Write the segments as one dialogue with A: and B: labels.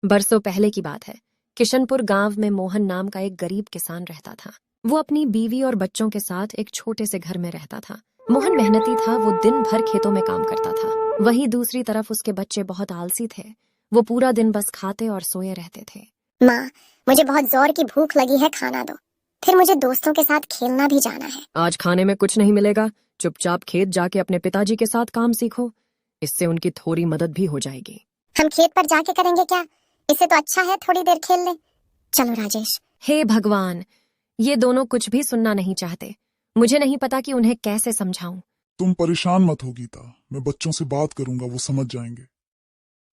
A: बरसों पहले की बात है। किशनपुर गांव में मोहन नाम का एक गरीब किसान रहता था। वो अपनी बीवी और बच्चों के साथ एक छोटे से घर में रहता था। मोहन मेहनती था, वो दिन भर खेतों में काम करता था। वहीं दूसरी तरफ उसके बच्चे बहुत आलसी थे। वो पूरा दिन बस खाते और सोए रहते थे।
B: माँ, मुझे बहुत जोर की भूख लगी है, खाना दो। फिर मुझे दोस्तों के साथ खेलना भी जाना है।
A: आज खाने में कुछ नहीं मिलेगा, चुपचाप खेत जाके अपने पिताजी के साथ काम सीखो। इससे उनकी थोड़ी मदद भी हो जाएगी।
B: हम खेत पर जाके करेंगे क्या? इससे तो अच्छा है थोड़ी देर खेल ले। चलो राजेश।
A: हे भगवान, ये दोनों कुछ भी सुनना नहीं चाहते। मुझे नहीं पता कि उन्हें कैसे समझाऊं।
C: तुम परेशान मत हो गीता, मैं बच्चों से बात करूंगा, वो समझ जाएंगे।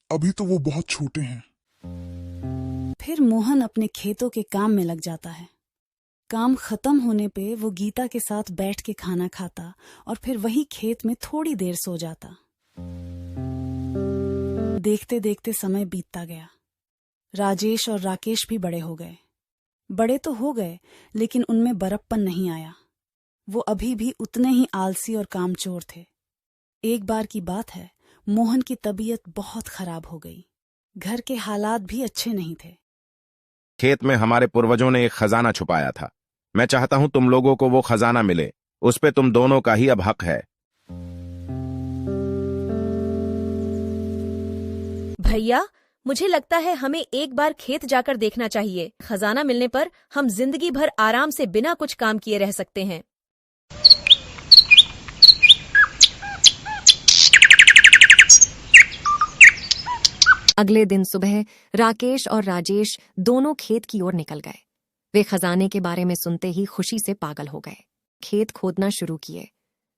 C: अभी तो वो बहुत छोटे हैं।
D: फिर मोहन अपने खेतों के काम में लग जाता है। काम खत्म होने पे वो गीता के साथ बैठ के खाना खाता और फिर वही खेत में थोड़ी देर सो जाता। देखते देखते समय बीतता गया। राजेश और राकेश भी बड़े हो गए। बड़े तो हो गए, लेकिन उनमें बड़प्पन नहीं आया। वो अभी भी उतने ही आलसी और कामचोर थे। एक बार की बात है, मोहन की तबीयत बहुत खराब हो गई। घर के हालात भी अच्छे नहीं थे।
E: खेत में हमारे पूर्वजों ने एक खजाना छुपाया था। मैं चाहता हूं तुम लोगों को वो खजाना मिले। उस पे तुम दोनों का ही अब हक है।
F: भैया, मुझे लगता है हमें एक बार खेत जाकर देखना चाहिए। खजाना मिलने पर हम जिंदगी भर आराम से बिना कुछ काम किए रह सकते हैं।
A: अगले दिन सुबह राकेश और राजेश दोनों खेत की ओर निकल गए। वे खजाने के बारे में सुनते ही खुशी से पागल हो गए। खेत खोदना शुरू किए।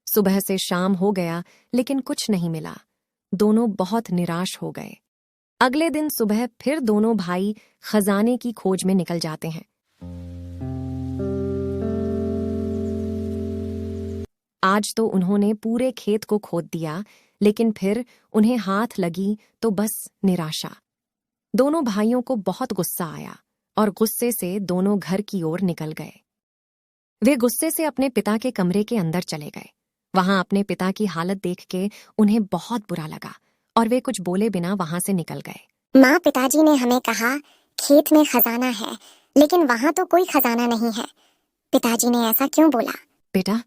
A: सुबह से शाम हो गया, लेकिन कुछ नहीं मिला। दोनों बहुत निराश हो गए। अगले दिन सुबह फिर दोनों भाई खजाने की खोज में निकल जाते हैं। आज तो उन्होंने पूरे खेत को खोद दिया, लेकिन फिर उन्हें हाथ लगी तो बस निराशा। दोनों भाइयों को बहुत गुस्सा आया और गुस्से से दोनों घर की ओर निकल गए। वे गुस्से से अपने पिता के कमरे के अंदर चले गए। वहां अपने पिता की हालत देख के उन्हें बहुत बुरा लगा और वे कुछ बोले बिना वहां से निकल गए।
B: माँ, पिताजी ने हमें कहा खेत में खजाना है, लेकिन वहाँ तो कोई खजाना नहीं है। पिताजी ने ऐसा क्यों बोला?
A: बेटा,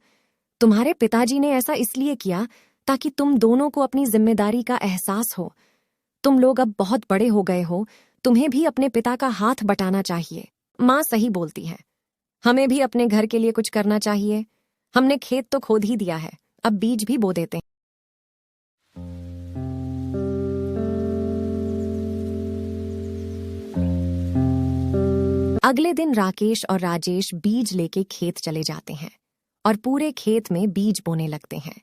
A: तुम्हारे पिताजी ने ऐसा इसलिए किया ताकि तुम दोनों को अपनी जिम्मेदारी का एहसास हो। तुम लोग अब बहुत बड़े हो गए हो, तुम्हें भी अपने पिता का हाथ बटाना चाहिए। माँ सही बोलती है, हमें भी अपने घर के लिए कुछ करना चाहिए। हमने खेत तो खोद ही दिया है, अब बीज भी बो देते हैं। अगले दिन राकेश और राजेश बीज लेके खेत चले जाते हैं और पूरे खेत में बीज बोने लगते हैं।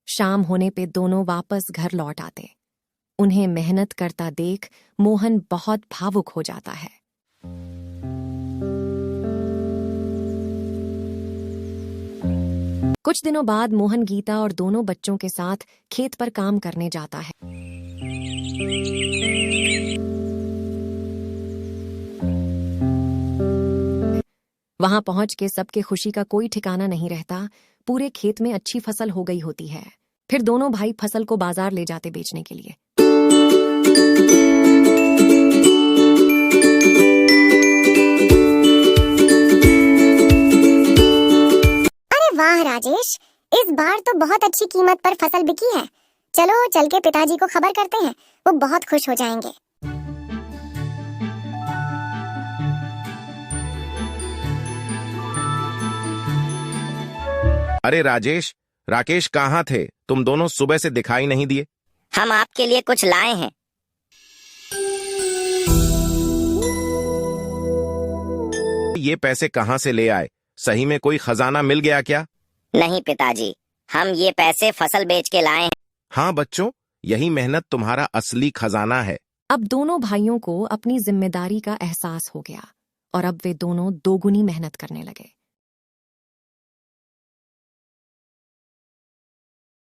A: शाम होने पे दोनों वापस घर लौट आते। उन्हें मेहनत करता देख मोहन बहुत भावुक हो जाता है। कुछ दिनों बाद मोहन गीता और दोनों बच्चों के साथ खेत पर काम करने जाता है। वहां पहुंच के सबके खुशी का कोई ठिकाना नहीं रहता। पूरे खेत में अच्छी फसल हो गई होती है। फिर दोनों भाई फसल को बाजार ले जाते बेचने के लिए।
B: अरे वाह राजेश, इस बार तो बहुत अच्छी कीमत पर फसल बिकी है। चलो चल के पिताजी को खबर करते हैं, वो बहुत खुश हो जाएंगे।
E: अरे राजेश, राकेश कहाँ थे? तुम दोनों सुबह से दिखाई नहीं दिए।
G: हम आपके लिए कुछ लाए हैं।
E: ये पैसे कहाँ से ले आए? सही में कोई खजाना मिल गया क्या?
G: नहीं पिताजी, हम ये पैसे फसल बेच के लाए हैं।
E: हाँ बच्चों, यही मेहनत तुम्हारा असली खजाना है।
A: अब दोनों भाइयों को अपनी जिम्मेदारी का एहसास हो गया और अब वे दोनों दोगुनी मेहनत करने लगे।